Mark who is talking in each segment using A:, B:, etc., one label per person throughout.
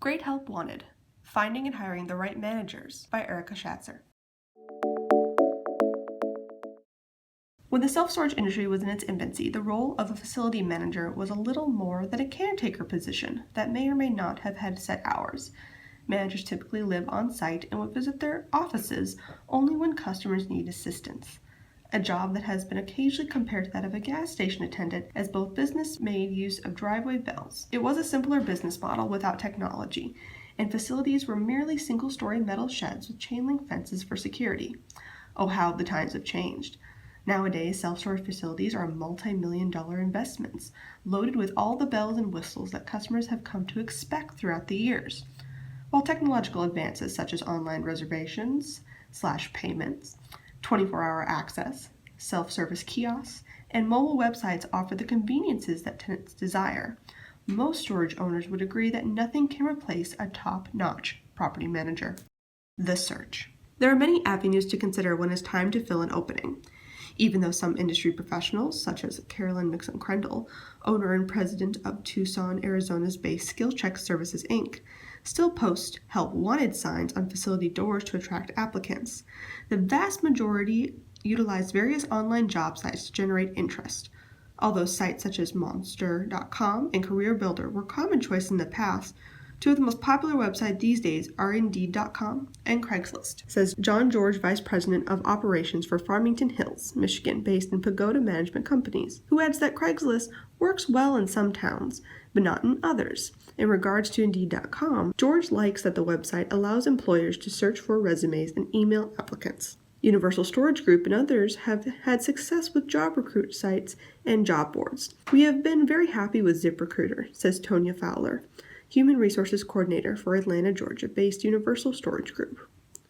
A: Great Help Wanted: Finding and Hiring the Right Managers by Erica Schatzer. When the self-storage industry was in its infancy, the role of a facility manager was a little more than a caretaker position that may or may not have had set hours. Managers typically live on site and would visit their offices only when customers need assistance. A job that has been occasionally compared to that of a gas station attendant, as both business made use of driveway bells. It was a simpler business model without technology, and facilities were merely single-story metal sheds with chain-link fences for security. Oh, how the times have changed. Nowadays, self-storage facilities are multi-million-dollar investments, loaded with all the bells and whistles that customers have come to expect throughout the years. While technological advances such as online reservations, payments, 24-hour access, self-service kiosks, and mobile websites offer the conveniences that tenants desire, most storage owners would agree that nothing can replace a top-notch property manager. The search. There are many avenues to consider when it's time to fill an opening. Even though some industry professionals, such as Carolyn Mixon-Crendel, owner and president of Tucson, Arizona's based SkillCheck Services, Inc., still post help wanted signs on facility doors to attract applicants, the vast majority utilize various online job sites to generate interest. Although sites such as Monster.com and CareerBuilder were common choices in the past, two of the most popular websites these days are Indeed.com and Craigslist, says John George, Vice President of Operations for Farmington Hills, Michigan, based in Pagoda Management Companies, who adds that Craigslist works well in some towns, but not in others. In regards to Indeed.com, George likes that the website allows employers to search for resumes and email applicants. Universal Storage Group and others have had success with job recruit sites and job boards. We have been very happy with ZipRecruiter, says Tonya Fowler, Human Resources Coordinator for Atlanta, Georgia-based Universal Storage Group.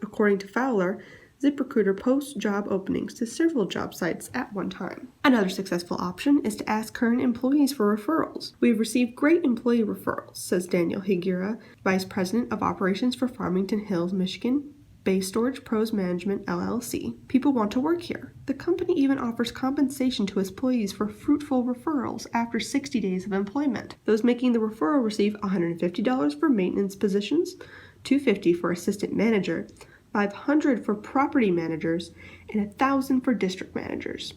A: According to Fowler, ZipRecruiter posts job openings to several job sites at one time. Another successful option is to ask current employees for referrals. We've received great employee referrals, says Daniel Higuera, Vice President of Operations for Farmington Hills, Michigan, based Storage Pros Management, LLC. People want to work here. The company even offers compensation to its employees for fruitful referrals after 60 days of employment. Those making the referral receive $150 for maintenance positions, $250 for assistant manager, $500 for property managers, and $1,000 for district managers.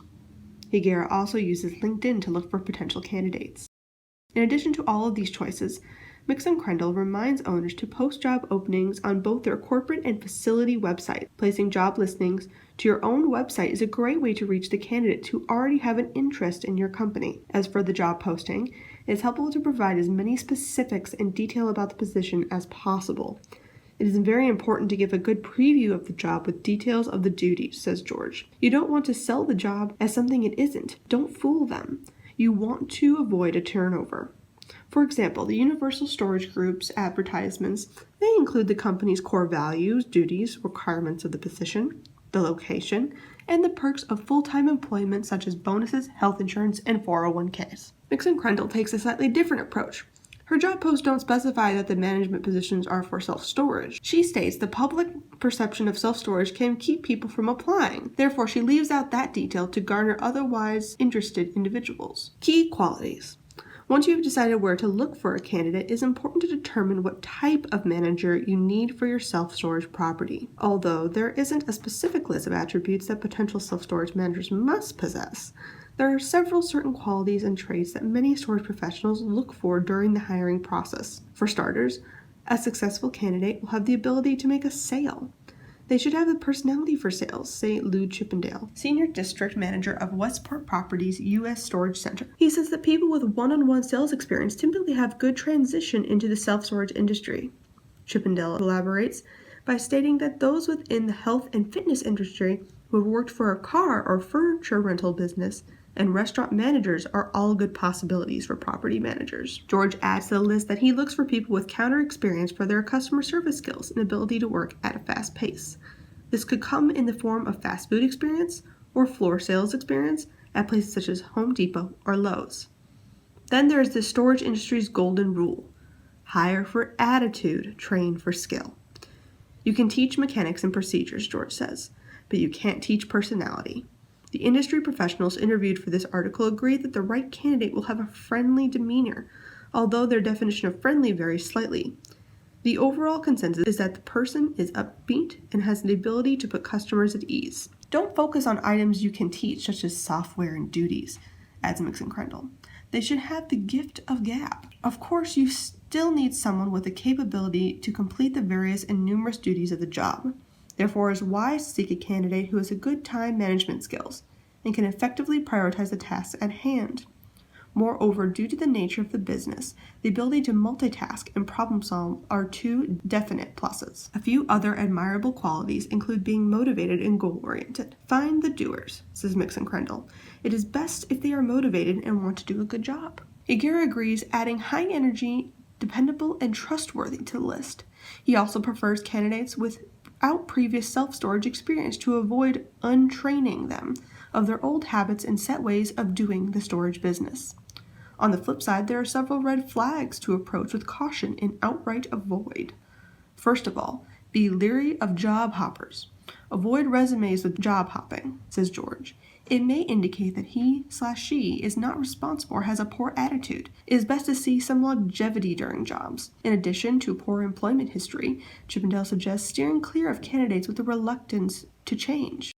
A: Higuera also uses LinkedIn to look for potential candidates. In addition to all of these choices, Mixon-Crendel reminds owners to post job openings on both their corporate and facility websites. Placing job listings to your own website is a great way to reach the candidates who already have an interest in your company. As for the job posting, it is helpful to provide as many specifics and detail about the position as possible. It is very important to give a good preview of the job with details of the duties, says George. You don't want to sell the job as something it isn't. Don't fool them. You want to avoid a turnover. For example, the Universal Storage Group's advertisements may include the company's core values, duties, requirements of the position, the location, and the perks of full-time employment such as bonuses, health insurance, and 401ks. Mixon-Crendel takes a slightly different approach. Her job posts don't specify that the management positions are for self-storage. She states the public perception of self-storage can keep people from applying. Therefore, she leaves out that detail to garner otherwise interested individuals. Key qualities. Once you have decided where to look for a candidate, it is important to determine what type of manager you need for your self-storage property. Although there isn't a specific list of attributes that potential self-storage managers must possess, there are several certain qualities and traits that many storage professionals look for during the hiring process. For starters, a successful candidate will have the ability to make a sale. They should have the personality for sales, say Lou Chippendale, Senior District Manager of Westport Properties U.S. Storage Center. He says that people with one-on-one sales experience typically have good transition into the self-storage industry. Chippendale elaborates by stating that those within the health and fitness industry who have worked for a car or furniture rental business and restaurant managers are all good possibilities for property managers. George adds to the list that he looks for people with counter experience for their customer service skills and ability to work at a fast pace. This could come in the form of fast food experience or floor sales experience at places such as Home Depot or Lowe's. Then there is the storage industry's golden rule: hire for attitude, train for skill. You can teach mechanics and procedures, George says, but you can't teach personality. The industry professionals interviewed for this article agreed that the right candidate will have a friendly demeanor, although their definition of friendly varies slightly. The overall consensus is that the person is upbeat and has the ability to put customers at ease. Don't focus on items you can teach, such as software and duties, adds Mixon Crendel. They should have the gift of gab. Of course, you still need someone with the capability to complete the various and numerous duties of the job. Therefore, it is wise to seek a candidate who has a good time management skills and can effectively prioritize the tasks at hand. Moreover, due to the nature of the business, the ability to multitask and problem solve are two definite pluses. A few other admirable qualities include being motivated and goal-oriented. Find the doers, says Mixon Crendel. It is best if they are motivated and want to do a good job. Aguirre agrees, adding high energy, dependable, and trustworthy to the list. He also prefers candidates without previous self-storage experience to avoid untraining them of their old habits and set ways of doing the storage business. On the flip side, there are several red flags to approach with caution and outright avoid. First of all, be leery of job hoppers. Avoid resumes with job hopping, says George. It may indicate that he/she is not responsible or has a poor attitude. It is best to see some longevity during jobs. In addition to poor employment history, Chippendale suggests steering clear of candidates with a reluctance to change.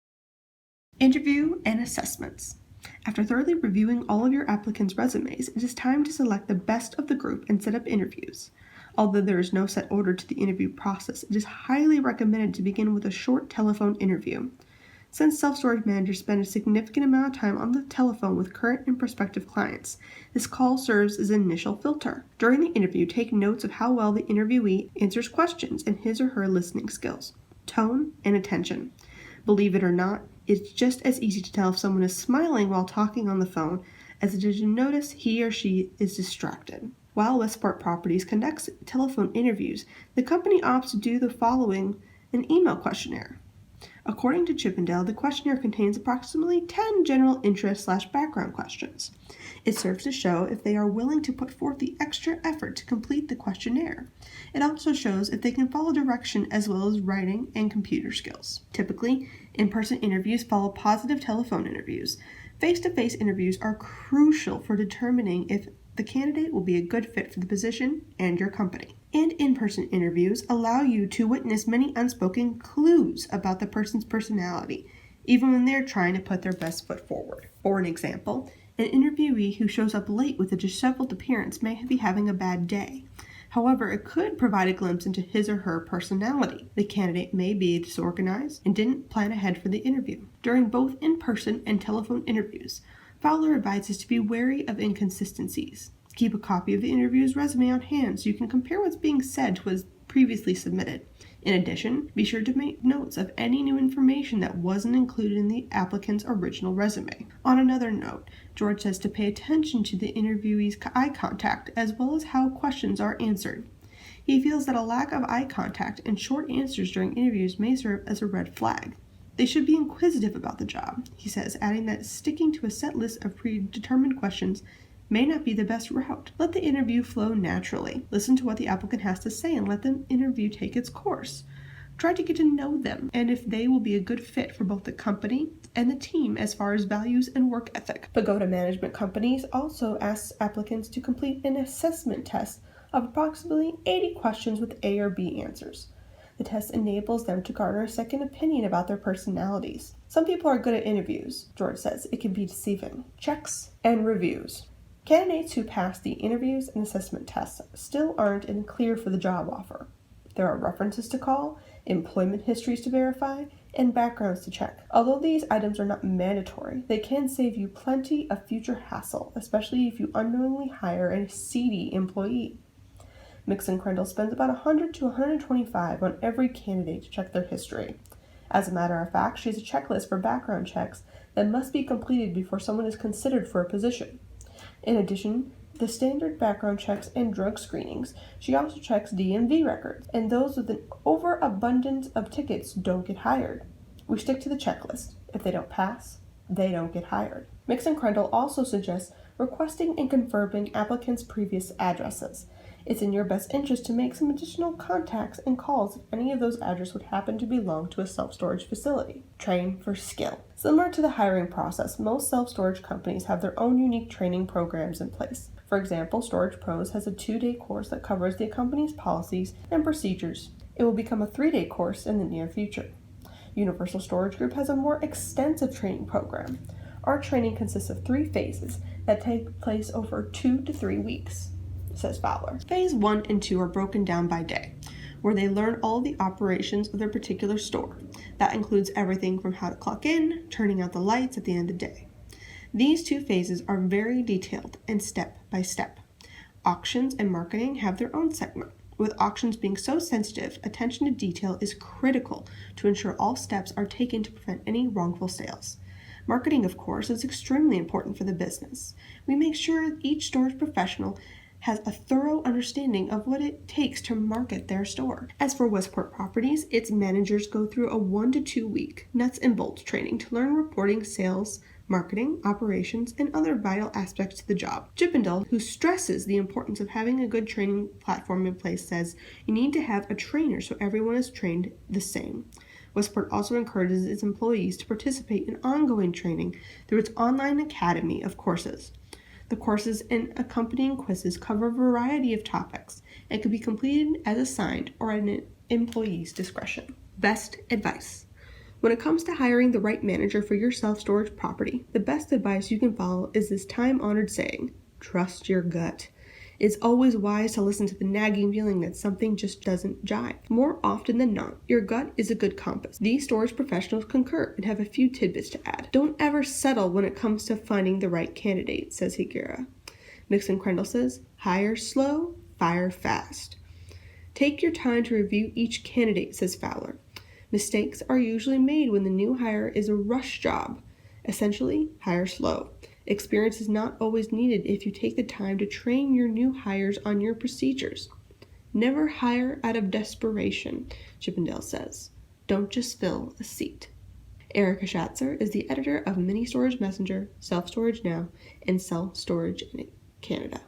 A: Interview and assessments. After thoroughly reviewing all of your applicants' resumes, it is time to select the best of the group and set up interviews. Although there is no set order to the interview process, it is highly recommended to begin with a short telephone interview. Since self-storage managers spend a significant amount of time on the telephone with current and prospective clients, this call serves as an initial filter. During the interview, take notes of how well the interviewee answers questions and his or her listening skills, tone, and attention. Believe it or not, it's just as easy to tell if someone is smiling while talking on the phone as it is to notice he or she is distracted. While Westport Properties conducts telephone interviews, the company opts to do the following: an email questionnaire. According to Chippendale, the questionnaire contains approximately 10 general interest/background questions. It serves to show if they are willing to put forth the extra effort to complete the questionnaire. It also shows if they can follow direction as well as writing and computer skills. Typically, in-person interviews follow positive telephone interviews. Face-to-face interviews are crucial for determining if the candidate will be a good fit for the position and your company. And in-person interviews allow you to witness many unspoken clues about the person's personality, even when they're trying to put their best foot forward. For an example, an interviewee who shows up late with a disheveled appearance may be having a bad day. However, it could provide a glimpse into his or her personality. The candidate may be disorganized and didn't plan ahead for the interview. During both in-person and telephone interviews, Fowler advises to be wary of inconsistencies. Keep a copy of the interviewer's resume on hand so you can compare what's being said to what was previously submitted. In addition, be sure to make notes of any new information that wasn't included in the applicant's original resume. On another note, George says to pay attention to the interviewee's eye contact as well as how questions are answered. He feels that a lack of eye contact and short answers during interviews may serve as a red flag. They should be inquisitive about the job, he says, adding that sticking to a set list of predetermined questions may not be the best route. Let the interview flow naturally. Listen to what the applicant has to say and let the interview take its course. Try to get to know them and if they will be a good fit for both the company and the team as far as values and work ethic. Pagoda Management Companies also asks applicants to complete an assessment test of approximately 80 questions with A or B answers. The test enables them to garner a second opinion about their personalities. Some people are good at interviews, George says. It can be deceiving. Checks and reviews. Candidates who pass the interviews and assessment tests still aren't in the clear for the job offer. There are references to call, employment histories to verify, and backgrounds to check. Although these items are not mandatory, they can save you plenty of future hassle, especially if you unknowingly hire a seedy employee. Mixon Crendel spends about 100 to 125 on every candidate to check their history. As a matter of fact, she has a checklist for background checks that must be completed before someone is considered for a position. In addition, the standard background checks and drug screenings, she also checks DMV records, and those with an overabundance of tickets don't get hired. We stick to the checklist. If they don't pass, they don't get hired. Mixon Crendel also suggests requesting and confirming applicants' previous addresses. It's in your best interest to make some additional contacts and calls if any of those addresses would happen to belong to a self-storage facility. Train for skill. Similar to the hiring process, most self-storage companies have their own unique training programs in place. For example, Storage Pros has a 2-day course that covers the company's policies and procedures. It will become a 3-day course in the near future. Universal Storage Group has a more extensive training program. Our training consists of 3 phases that take place over 2 to 3 weeks, says Fowler. Phase 1 and 2 are broken down by day, where they learn all the operations of their particular store. That includes everything from how to clock in, turning out the lights at the end of the day. These 2 phases are very detailed and step by step. Auctions and marketing have their own segment. With auctions being so sensitive, attention to detail is critical to ensure all steps are taken to prevent any wrongful sales. Marketing, of course, is extremely important for the business. We make sure each store's professional has a thorough understanding of what it takes to market their store. As for Westport Properties, its managers go through a 1 to 2 week nuts and bolts training to learn reporting, sales, marketing, operations, and other vital aspects to the job. Chippendale, who stresses the importance of having a good training platform in place, says you need to have a trainer so everyone is trained the same. Westport also encourages its employees to participate in ongoing training through its online academy of courses. The courses and accompanying quizzes cover a variety of topics and can be completed as assigned or at an employee's discretion. Best advice. When it comes to hiring the right manager for your self-storage property, the best advice you can follow is this time-honored saying, trust your gut. It's always wise to listen to the nagging feeling that something just doesn't jive. More often than not, your gut is a good compass. These storage professionals concur and have a few tidbits to add. Don't ever settle when it comes to finding the right candidate, says Higuera. Mixon Crendel says, hire slow, fire fast. Take your time to review each candidate, says Fowler. Mistakes are usually made when the new hire is a rush job. Essentially, hire slow. Experience is not always needed if you take the time to train your new hires on your procedures. Never hire out of desperation, Chippendale says. Don't just fill a seat. Erica Schatzer is the editor of Mini Storage Messenger, Self Storage Now, and Self Storage in Canada.